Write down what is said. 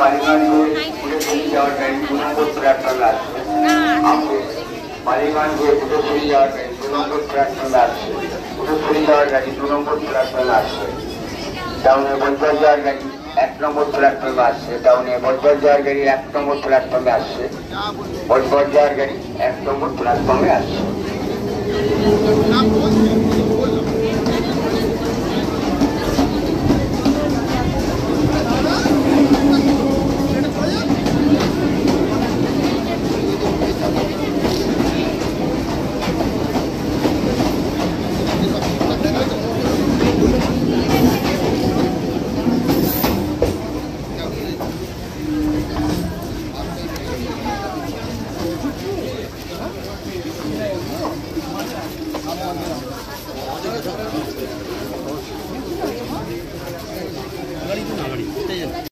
বালিগঞ্জ উঠে যাওয়ার গাড়ি 2 নম্বর প্ল্যাটফর্মে আসছে। বালিগঞ্জ উঠে যাওয়ার গাড়ি 2 নম্বর প্ল্যাটফর্মে আসছে। উঠে যাওয়ার গাড়ি 2 নম্বর প্ল্যাটফর্মে আসছে। ডাউনে বজবজ যাওয়ার গাড়ি 1 নম্বর প্ল্যাটফর্মে আসছে। ডাউনে বজবজ যাওয়ার গাড়ি 1 নম্বর প্ল্যাটফর্মে আসছে। বজবজ যাওয়ার গাড়ি 1 নম্বর প্ল্যাটফর্মে আসছে।